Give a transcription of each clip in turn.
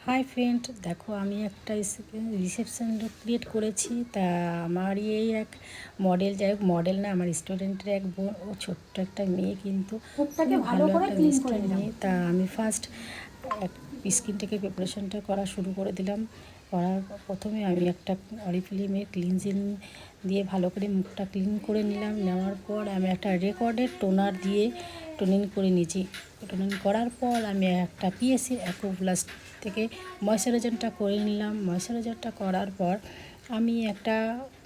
Hi friend, দেখো আমি একটা রিসেপশন লুক ক্রিয়েট করেছি। তা আমার এই এক মডেল, যাই হোক মডেল না, আমার স্টুডেন্টের এক বোন, ও ছোট্ট একটা মেয়ে, কিন্তু খুবই ভালো একটা মিষ্টি মেয়ে। তা আমি ফার্স্ট স্কিনটাকে প্রিপারেশনটা করা শুরু করে দিলাম। প্রথমে আমি একটা অরিফ্লেমের ক্লিনজিং দিয়ে ভালো করে মুখটা ক্লিন করে নিলাম। নেওয়ার পর আমি একটা রেকর্ডের টোনার দিয়ে টোনিং করে নিয়েছি। টোনিং করার পর আমি একটা পিএসসি অ্যাকো প্লাস থেকে ময়শ্চারাইজারটা করে নিলাম। ময়শ্চারাইজারটা করার পর আমি একটা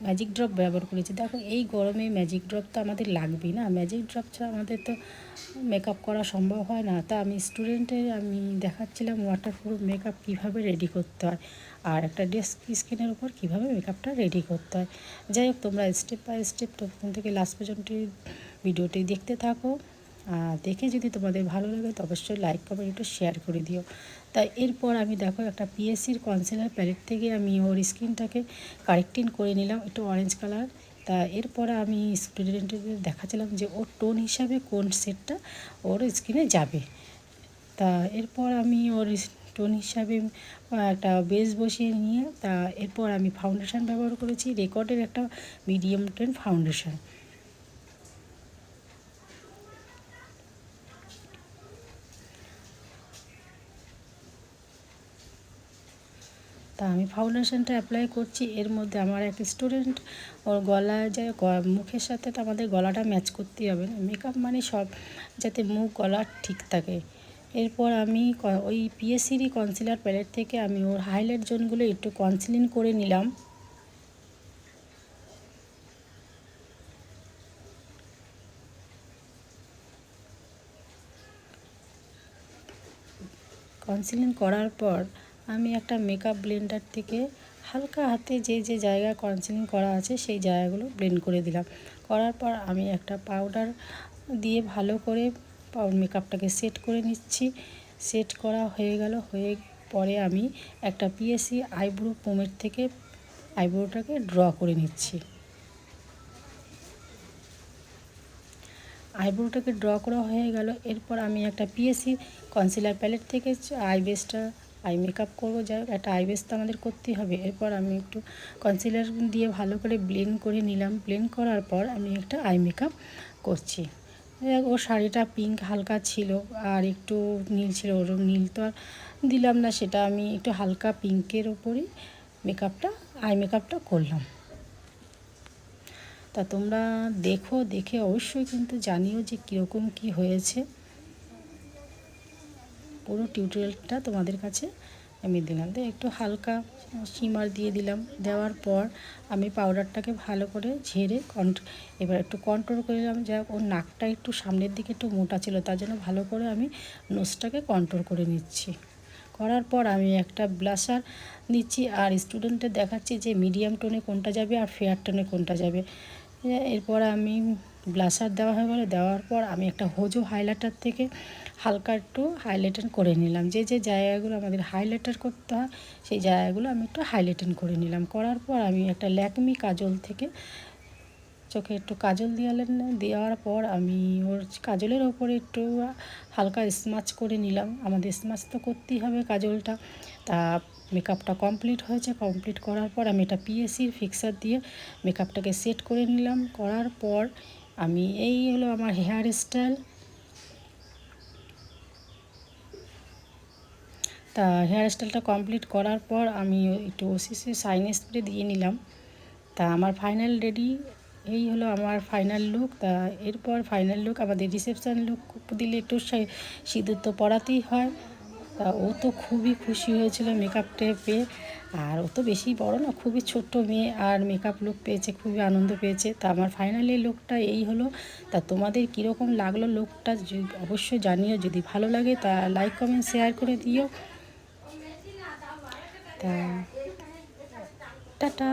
ম্যাজিক ড্রপ ব্যবহার করেছি। দেখো এই গরমে ম্যাজিক ড্রপ তো আমাদের লাগবেই না, ম্যাজিক ড্রপ ছাড়া আমাদের তো মেকআপ করা সম্ভব হয় না। তা আমি আমি দেখাচ্ছিলাম ওয়াটারপ্রুফ মেকআপ কীভাবে রেডি করতে হয় আর একটা স্কিনের উপর কীভাবে মেকআপটা রেডি করতে হয়। যাই হোক, তোমরা স্টেপ বাই স্টেপ প্রথম থেকে লাস্ট পর্যন্ত ভিডিওটি দেখতে থাকো। দেখে যদি তোমাদের ভালো লাগে তো অবশ্যই লাইক কমেন্ট একটু শেয়ার করে দিও। তাই এরপর আমি দেখো একটা পিএসসির কনসিলার প্যালেট থেকে আমি ওর স্কিনটাকে কারেক্টিং করে নিলাম, একটু অরেঞ্জ কালার। তা এরপরে আমি স্টুডেন্টদের দেখাচ্ছিলাম যে ওর টোন হিসাবে কোন সেটটা ওর স্কিনে যাবে। তা এরপর আমি ওর টোন হিসাবে একটা বেস বসিয়ে নিয়ে এরপর আমি ফাউন্ডেশন ব্যবহার করেছি, রেকর্ডের একটা মিডিয়াম টোন ফাউন্ডেশন। তা আমি ফাউন্ডেশনটা অ্যাপ্লাই করছি। এর মধ্যে আমার এক স্টুডেন্ট, ওর গলায় যে মুখের সাথে তো আমাদের গলাটা ম্যাচ করতেই হবে না, মেকআপ মানে সব যাতে মুখ গলা ঠিক থাকে। এরপর আমি ওই পিএসসিরই কনসিলার প্যালেট থেকে আমি ওর হাইলাইট জোনগুলো একটু কনসিলিং করে নিলাম। কনসিলিং করার পর আমি একটা মেকআপ ব্লেন্ডার থেকে হালকা হাতে যে যে জায়গায় কনসিলিং করা আছে সেই জায়গাগুলো ব্লেন্ড করে দিলাম। করার পর আমি একটা পাউডার দিয়ে ভালো করে মেকআপটাকে সেট করে নিচ্ছি। সেট করা হয়ে গেল, হয়ে পরে আমি একটা পিএসসি আইব্রো পোমের থেকে আইব্রোটাকে ড্র করে নিচ্ছি। আইব্রোটাকে ড্র করা হয়ে গেল। এরপর আমি একটা পিএসসি কনসিলার প্যালেট থেকে আই মেকআপ করবো, যাই হোক একটা আইবেস তো আমাদের করতেই হবে। এরপর আমি একটু কনসিলার দিয়ে ভালো করে ব্লেন্ড করে নিলাম। ব্লেন্ড করার পর আমি একটা আই মেকআপ করছি। ওর শাড়িটা পিঙ্ক হালকা ছিল আর একটু নীল ছিল, ওর নীল তো আর দিলাম না, সেটা আমি একটু হালকা পিঙ্কের ওপরই আই মেকআপটা করলাম। তা তোমরা দেখে অবশ্যই কিন্তু জানিও যে কীরকম কী হয়েছে। পুরো টিউটোরিয়ালটা তোমাদের কাছে আমি দিলাম। একটু হালকা শিমার দিয়ে দিলাম। দেওয়ার পর আমি পাউডারটাকে ভালো করে ঝেড়ে এবার একটু কন্ট্রোল করে দিলাম। যা ওর নাকটা একটু সামনের দিকে একটু মোটা ছিল, তার জন্য ভালো করে আমি নোজটাকে কন্ট্রোল করে নিচ্ছি। করার পর আমি একটা ব্লাশার নিচ্ছি আর স্টুডেন্টদের দেখাচ্ছি যে মিডিয়াম টোনে কোনটা যাবে আর ফেয়ার টোনে কোনটা যাবে। এরপর আমি ব্লাশার দেওয়া হয়ে গেলে, দেওয়ার পর আমি একটা হোজো হাইলাইটার থেকে হালকা একটু হাইলাইটার করে নিলাম। যে যে জায়গাগুলো আমাদের হাইলাইটার করতে হয় সেই জায়গাগুলো আমি একটু হাইলাইটিং করে নিলাম। করার পর আমি একটা ল্যাকমি কাজল থেকে চোখে একটু কাজল দেওয়ার পর আমি ওর কাজলের ওপরে একটু হালকা স্মাচ করে নিলাম। আমাদের স্মাচ তো করতেই হবে কাজলটা। তা মেকআপটা কমপ্লিট হয়েছে। কমপ্লিট করার পর আমি এটা পিএসসির ফিক্সার দিয়ে মেকআপটাকে সেট করে নিলাম। করার পর আমি এই হলো আমার হেয়ার স্টাইল। তা হেয়ার স্টাইলটা কমপ্লিট করার পর আমি একটু ওসিসি শাইন স্প্রে দিয়ে নিলাম। তা আমার ফাইনাল রেডি, এই হলো আমার ফাইনাল লুক। তা এরপর ফাইনাল লুক আমাদের রিসেপশান লুক দিলে একটু সিঁদুর তো পরাতেই হয়। তা ও তো খুবই খুশি হয়েছিল মেকআপটা পেয়ে। আর ও তো বেশি বড় না, খুবই ছোট্ট মেয়ে, আর মেকআপ লুক পেয়েছে, খুবই আনন্দ পেয়েছে। তা আমার ফাইনালি লুকটা এই হলো। তা তোমাদের কীরকম লাগলো লুকটা অবশ্যই জানিও। যদি ভালো লাগে তা লাইক কমেন্ট শেয়ার করে দিও। তা টাটা।